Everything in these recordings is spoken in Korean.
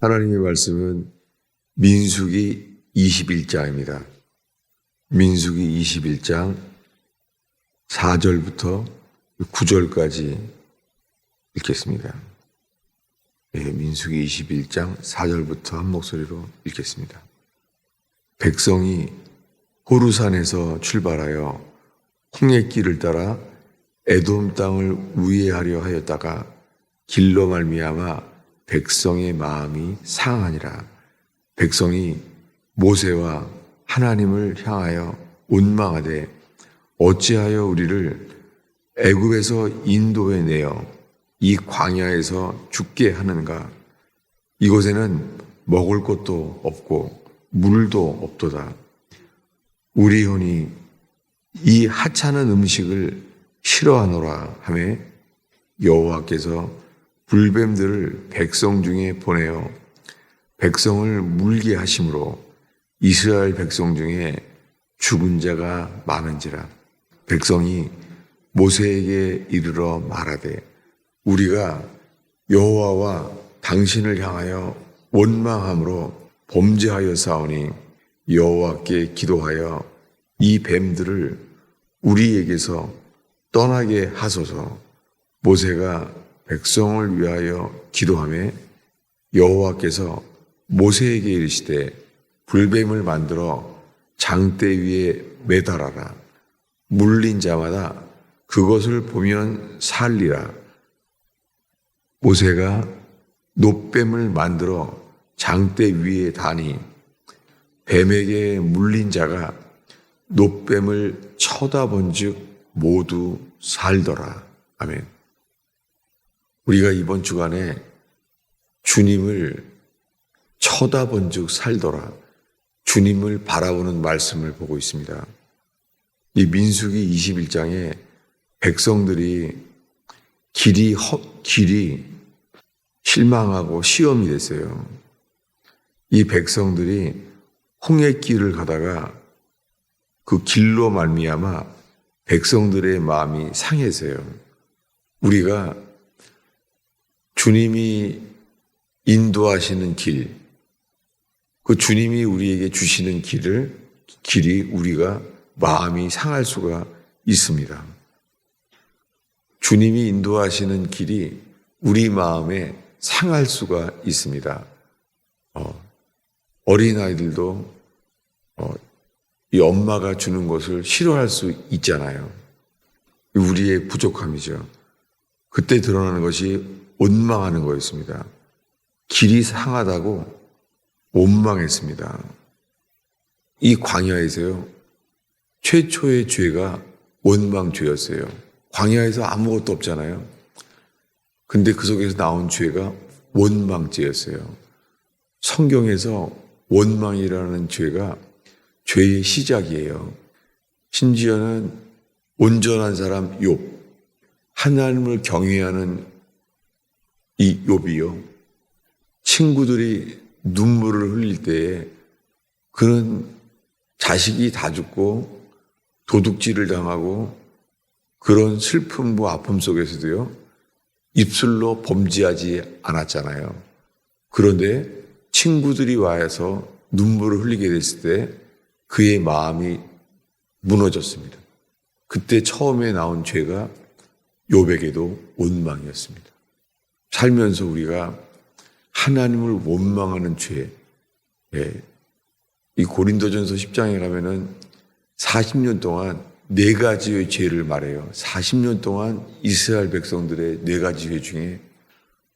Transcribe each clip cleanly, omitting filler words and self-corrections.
하나님의 말씀은 민수기 21장입니다. 민수기 21장 4절부터 9절까지 읽겠습니다. 민수기 21장 4절부터 한 목소리로 읽겠습니다. 백성이 호르산에서 출발하여 홍해길을 따라 에돔 땅을 우회하려 하였다가 길로 말미암아 백성의 마음이 상하니라. 백성이 모세와 하나님을 향하여 원망하되 어찌하여 우리를 애굽에서 인도해 내어 이 광야에서 죽게 하는가? 이곳에는 먹을 것도 없고 물도 없도다. 우리 혼이 이 하찮은 음식을 싫어하노라 하며 여호와께서 불뱀들을 백성 중에 보내어 백성을 물게 하심으로 이스라엘 백성 중에 죽은 자가 많은지라. 백성이 모세에게 이르러 말하되 우리가 여호와와 당신을 향하여 원망함으로 범죄하여 싸우니 여호와께 기도하여 이 뱀들을 우리에게서 떠나게 하소서. 모세가 백성을 위하여 기도하며 여호와께서 모세에게 이르시되 불뱀을 만들어 장대 위에 매달아라. 물린 자마다 그것을 보면 살리라. 모세가 놋뱀을 만들어 장대 위에 다니 뱀에게 물린 자가 놋뱀을 쳐다본즉 모두 살더라. 아멘. 우리가 이번 주간에 주님을 쳐다본즉 살더라, 주님을 바라보는 말씀을 보고 있습니다. 이 민수기 21장에 백성들이 길이 실망하고 시험이 됐어요. 이 백성들이 홍해길을 가다가 그 길로 말미암아 백성들의 마음이 상했어요. 우리가 주님이 인도하시는 길, 그 주님이 우리에게 주시는 길이 우리가 마음이 상할 수가 있습니다. 주님이 인도하시는 길이 우리 마음에 상할 수가 있습니다. 어린아이들도 이 엄마가 주는 것을 싫어할 수 있잖아요. 우리의 부족함이죠. 그때 드러나는 것이 원망하는 거였습니다. 길이 상하다고 원망했습니다. 이 광야에서요, 최초의 죄가 원망죄였어요. 광야에서 아무것도 없잖아요. 근데 그 속에서 나온 죄가 원망죄였어요. 성경에서 원망이라는 죄가 죄의 시작이에요. 심지어는 온전한 사람 욥, 하나님을 경외하는 이 욥이요, 친구들이 눈물을 흘릴 때에 그는 자식이 다 죽고 도둑질을 당하고 그런 슬픔과 아픔 속에서도요, 입술로 범죄하지 않았잖아요. 그런데 친구들이 와서 눈물을 흘리게 됐을 때 그의 마음이 무너졌습니다. 그때 처음에 나온 죄가 욥에게도 원망이었습니다. 살면서 우리가 하나님을 원망하는 죄, 이 고린도전서 10장에 가면은 40년 동안 4가지의 죄를 말해요. 40년 동안 이스라엘 백성들의 4가지 죄 중에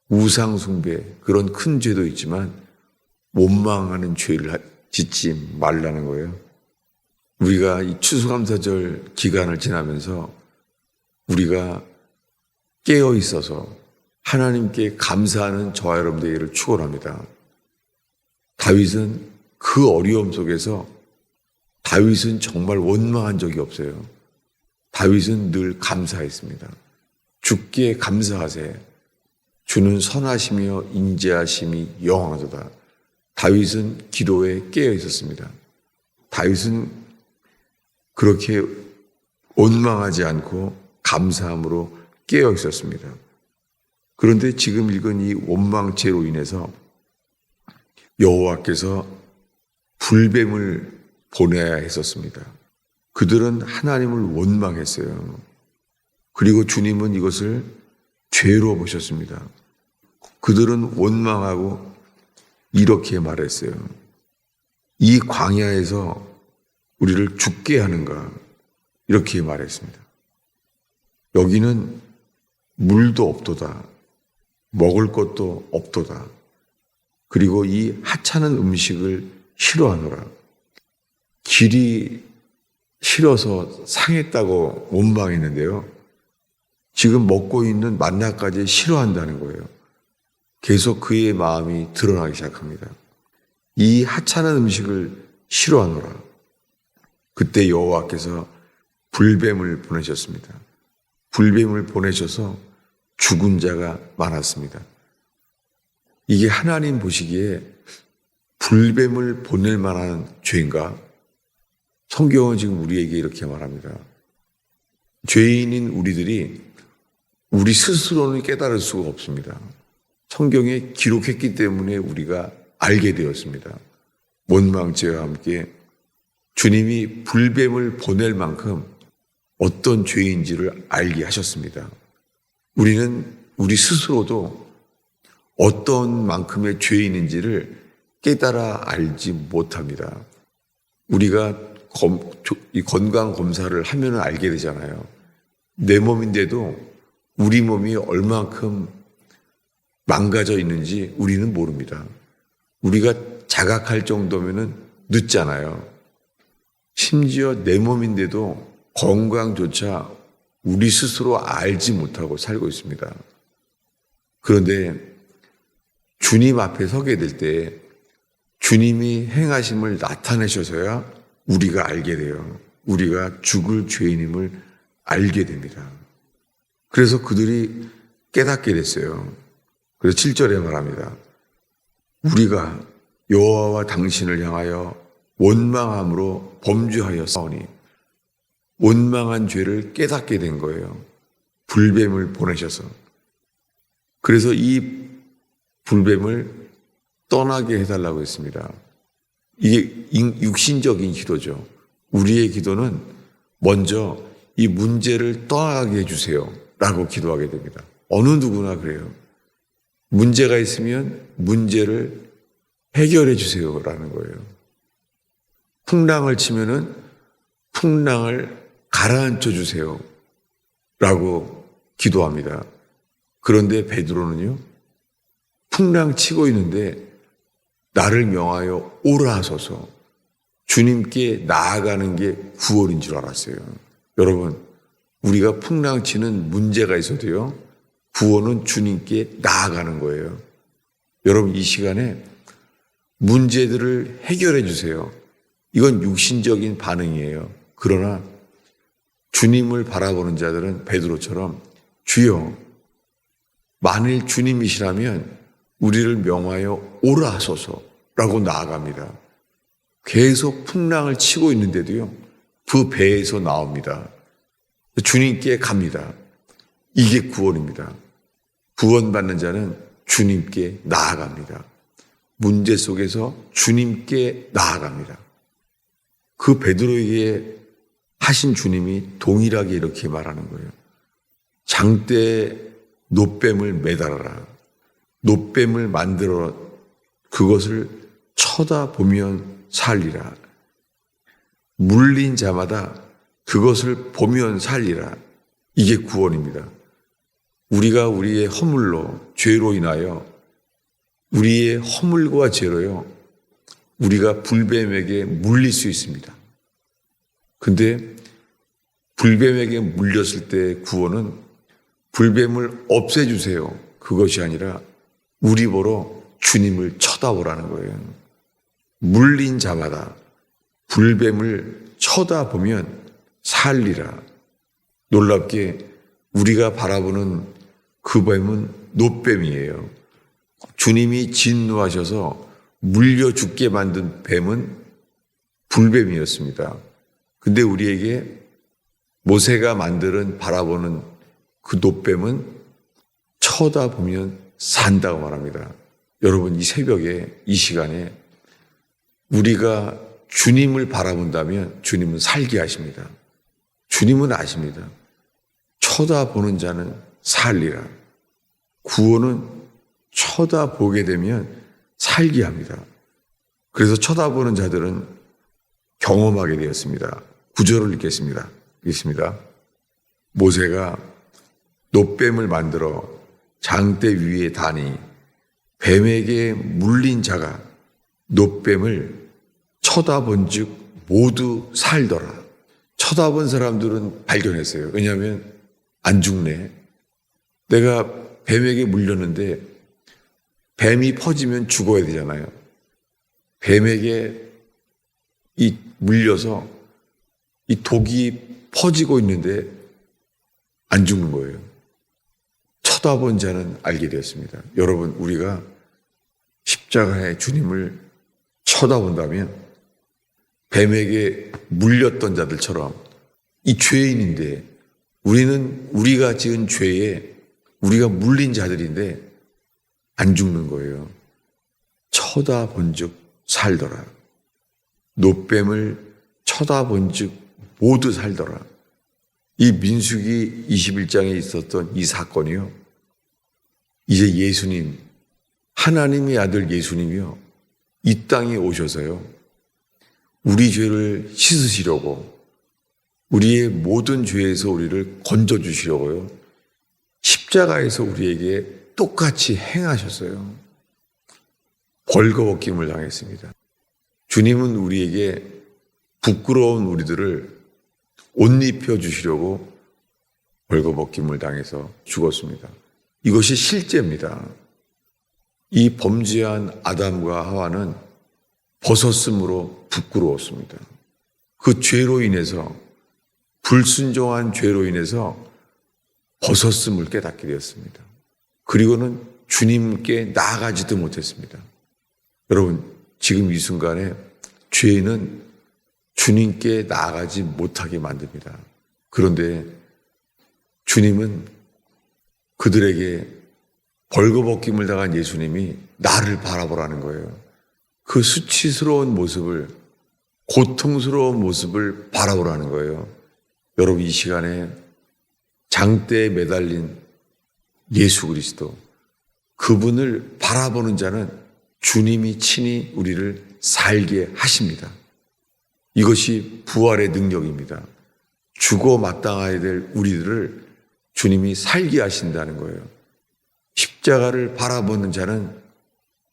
우상 숭배, 그런 큰 죄도 있지만 원망하는 죄를 짓지 말라는 거예요. 우리가 이 추수감사절 기간을 지나면서 우리가 깨어 있어서 하나님께 감사하는 저와 여러분 되기를 축원합니다. 다윗은 그 어려움 속에서 다윗은 정말 원망한 적이 없어요. 다윗은 늘 감사했습니다. 주께 감사하세. 주는 선하시며 인자하심이 영원하도다. 다윗은 기도에 깨어 있었습니다. 다윗은 그렇게 원망하지 않고 감사함으로 깨어 있었습니다. 그런데 지금 읽은 이 원망죄로 인해서 여호와께서 불뱀을 보내야 했었습니다. 그들은 하나님을 원망했어요. 그리고 주님은 이것을 죄로 보셨습니다. 그들은 원망하고 이렇게 말했어요. 이 광야에서 우리를 죽게 하는가? 이렇게 말했습니다. 여기는 물도 없도다. 먹을 것도 없도다. 그리고 이 하찮은 음식을 싫어하노라. 길이 싫어서 상했다고 원망했는데요. 지금 먹고 있는 만나까지 싫어한다는 거예요. 계속 그의 마음이 드러나기 시작합니다. 이 하찮은 음식을 싫어하노라. 그때 여호와께서 불뱀을 보내셨습니다. 불뱀을 보내셔서 죽은 자가 많았습니다. 이게 하나님 보시기에 불뱀을 보낼 만한 죄인가? 성경은 지금 우리에게 이렇게 말합니다. 죄인인 우리들이 우리 스스로는 깨달을 수가 없습니다. 성경에 기록했기 때문에 우리가 알게 되었습니다. 원망죄와 함께 주님이 불뱀을 보낼 만큼 어떤 죄인지를 알게 하셨습니다. 우리는 우리 스스로도 어떤 만큼의 죄인인지를 깨달아 알지 못합니다. 우리가 이 건강 검사를 하면 알게 되잖아요. 내 몸인데도 우리 몸이 얼만큼 망가져 있는지 우리는 모릅니다. 우리가 자각할 정도면은 늦잖아요. 심지어 내 몸인데도 건강조차 우리 스스로 알지 못하고 살고 있습니다. 그런데 주님 앞에 서게 될 때 주님이 행하심을 나타내셔서야 우리가 알게 돼요. 우리가 죽을 죄인임을 알게 됩니다. 그래서 그들이 깨닫게 됐어요. 그래서 7절에 말합니다. 우리가 여호와와 당신을 향하여 원망함으로 범죄하여 싸우니 원망한 죄를 깨닫게 된 거예요. 불뱀을 보내셔서. 그래서 이 불뱀을 떠나게 해달라고 했습니다. 이게 육신적인 기도죠. 우리의 기도는 먼저 이 문제를 떠나게 해주세요 라고 기도하게 됩니다. 어느 누구나 그래요. 문제가 있으면 문제를 해결해 주세요 라는 거예요. 풍랑을 치면은 풍랑을 가라앉혀 주세요 라고 기도합니다. 그런데 베드로는요, 풍랑 치고 있는데 나를 명하여 오라 하소서. 주님께 나아가는 게 구원인 줄 알았어요. 여러분, 우리가 풍랑 치는 문제가 있어도요, 구원은 주님께 나아가는 거예요. 여러분, 이 시간에 문제들을 해결해 주세요. 이건 육신적인 반응이에요. 그러나 주님을 바라보는 자들은 베드로처럼 주여, 만일 주님이시라면 우리를 명하여 오라 하소서라고 나아갑니다. 계속 풍랑을 치고 있는데도요, 그 배에서 나옵니다. 주님께 갑니다. 이게 구원입니다. 구원받는 자는 주님께 나아갑니다. 문제 속에서 주님께 나아갑니다. 그 베드로에게 하신 주님이 동일하게 이렇게 말하는 거예요. 장대에 놋뱀을 매달아라. 놋뱀을 만들어 그것을 쳐다보면 살리라. 물린 자마다 그것을 보면 살리라. 이게 구원입니다. 우리가 우리의 허물로, 죄로 인하여 우리의 허물과 죄로요, 우리가 불뱀에게 물릴 수 있습니다. 근데 불뱀에게 물렸을 때 구원은 불뱀을 없애주세요. 그것이 아니라 우리 보러 주님을 쳐다보라는 거예요. 물린 자마다 불뱀을 쳐다보면 살리라. 놀랍게 우리가 바라보는 그 뱀은 놋뱀이에요. 주님이 진노하셔서 물려 죽게 만든 뱀은 불뱀이었습니다. 근데 우리에게 모세가 만드는 바라보는 그 놋뱀은 쳐다보면 산다고 말합니다. 여러분, 이 새벽에, 이 시간에 우리가 주님을 바라본다면 주님은 살게 하십니다. 주님은 아십니다. 쳐다보는 자는 살리라. 구원은 쳐다보게 되면 살게 합니다. 그래서 쳐다보는 자들은 경험하게 되었습니다. 9절을 읽겠습니다. 모세가 놋뱀을 만들어 장대 위에 다니 뱀에게 물린 자가 놋뱀을 쳐다본 즉 모두 살더라. 쳐다본 사람들은 발견했어요. 왜냐하면 안 죽네. 내가 뱀에게 물렸는데 뱀이 퍼지면 죽어야 되잖아요. 뱀에게 물려서 이 독이 퍼지고 있는데 안 죽는 거예요. 쳐다본 자는 알게 되었습니다. 여러분, 우리가 십자가의 주님을 쳐다본다면 뱀에게 물렸던 자들처럼 이 죄인인데 우리가 지은 죄에 우리가 물린 자들인데 안 죽는 거예요. 쳐다본 즉 살더라. 놋뱀을 쳐다본 즉 모두 살더라. 이 민수기 21장에 있었던 이 사건이요, 이제 예수님, 하나님의 아들 예수님이요, 이 땅에 오셔서요, 우리 죄를 씻으시려고, 우리의 모든 죄에서 우리를 건져주시려고요, 십자가에서 우리에게 똑같이 행하셨어요. 벌거벗김을 당했습니다. 주님은 우리에게 부끄러운 우리들을 옷 입혀주시려고 벌거벗김을 당해서 죽었습니다. 이것이 실제입니다. 이 범죄한 아담과 하와는 벗었으므로 부끄러웠습니다. 그 죄로 인해서, 불순종한 죄로 인해서 벗었음을 깨닫게 되었습니다. 그리고는 주님께 나아가지도 못했습니다. 여러분, 지금 이 순간에 죄는 주님께 나아가지 못하게 만듭니다. 그런데 주님은 그들에게 벌거벗김을 당한 예수님이 나를 바라보라는 거예요. 그 수치스러운 모습을, 고통스러운 모습을 바라보라는 거예요. 여러분, 이 시간에 장대에 매달린 예수 그리스도, 그분을 바라보는 자는 주님이 친히 우리를 살게 하십니다. 이것이 부활의 능력입니다. 죽어 마땅하야 될 우리들을 주님이 살게 하신다는 거예요. 십자가를 바라보는 자는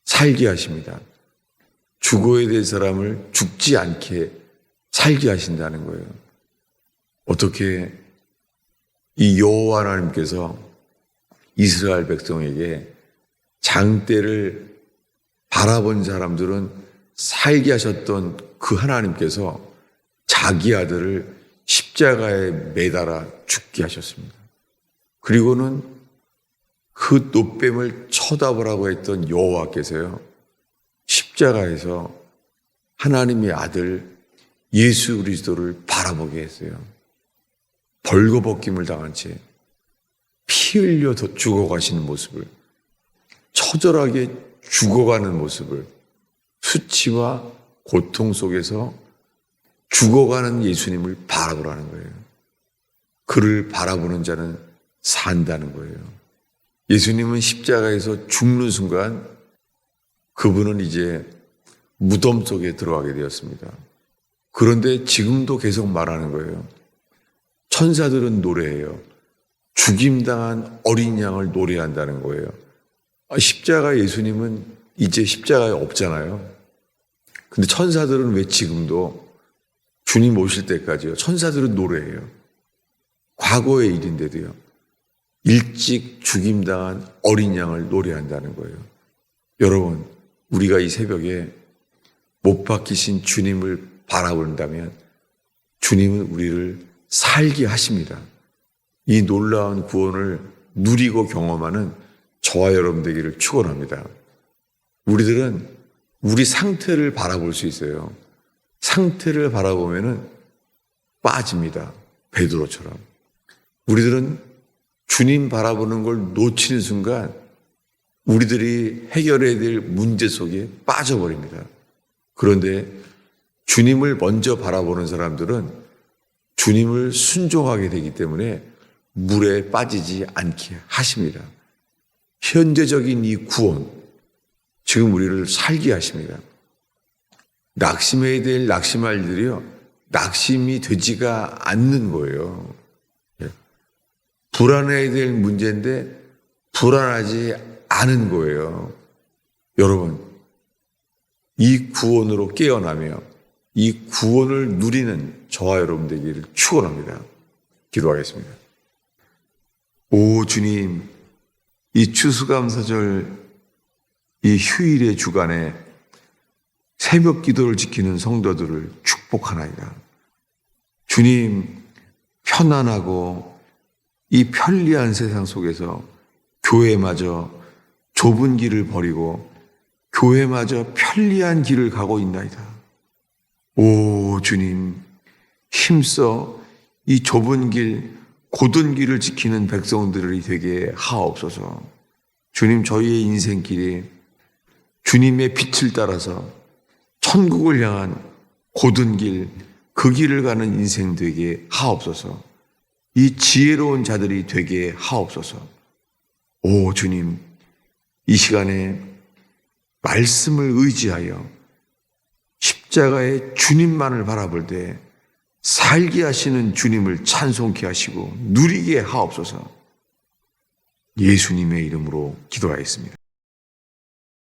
살게 하십니다. 죽어야 될 사람을 죽지 않게 살게 하신다는 거예요. 어떻게 이 여호와 하나님께서 이스라엘 백성에게 장대를 바라본 사람들은 살게 하셨던 그 하나님께서 자기 아들을 십자가에 매달아 죽게 하셨습니다. 그리고는 그 놋뱀을 쳐다보라고 했던 여호와께서요, 십자가에서 하나님의 아들 예수 그리스도를 바라보게 했어요. 벌거벗김을 당한 채 피 흘려 죽어가시는 모습을, 처절하게 죽어가는 모습을, 수치와 고통 속에서 죽어가는 예수님을 바라보라는 거예요. 그를 바라보는 자는 산다는 거예요. 예수님은 십자가에서 죽는 순간 그분은 이제 무덤 속에 들어가게 되었습니다. 그런데 지금도 계속 말하는 거예요. 천사들은 노래해요. 죽임당한 어린 양을 노래한다는 거예요. 십자가 예수님은 이제 십자가에 없잖아요. 근데 천사들은 왜 지금도 주님 오실 때까지요, 천사들은 노래해요. 과거의 일인데도요, 일찍 죽임당한 어린 양을 노래한다는 거예요. 여러분, 우리가 이 새벽에 못 박히신 주님을 바라본다면 주님은 우리를 살게 하십니다. 이 놀라운 구원을 누리고 경험하는 저와 여러분 되기를 축원합니다. 우리들은 우리 상태를 바라볼 수 있어요. 상태를 바라보면은 빠집니다. 베드로처럼. 우리들은 주님 바라보는 걸 놓치는 순간 우리들이 해결해야 될 문제 속에 빠져버립니다. 그런데 주님을 먼저 바라보는 사람들은 주님을 순종하게 되기 때문에 물에 빠지지 않게 하십니다. 현재적인 이 구원, 지금 우리를 살게 하십니다. 낙심해야 될 낙심할 일들이요, 낙심이 되지가 않는 거예요. 불안해야 될 문제인데 불안하지 않은 거예요. 여러분, 이 구원으로 깨어나며 이 구원을 누리는 저와 여러분 되기를 축원합니다. 기도하겠습니다. 오 주님, 이 추수감사절 이 휴일의 주간에 새벽 기도를 지키는 성도들을 축복하나이다. 주님, 편안하고 이 편리한 세상 속에서 교회마저 좁은 길을 버리고 교회마저 편리한 길을 가고 있나이다. 오 주님, 힘써 이 좁은 길, 고든 길을 지키는 백성들이 되게 하옵소서. 주님, 저희의 인생길이 주님의 빛을 따라서 천국을 향한 고든 길, 그 길을 가는 인생 되게 하옵소서. 이 지혜로운 자들이 되게 하옵소서. 오 주님, 이 시간에 말씀을 의지하여 십자가의 주님만을 바라볼 때 살게 하시는 주님을 찬송케 하시고 누리게 하옵소서. 예수님의 이름으로 기도하였습니다.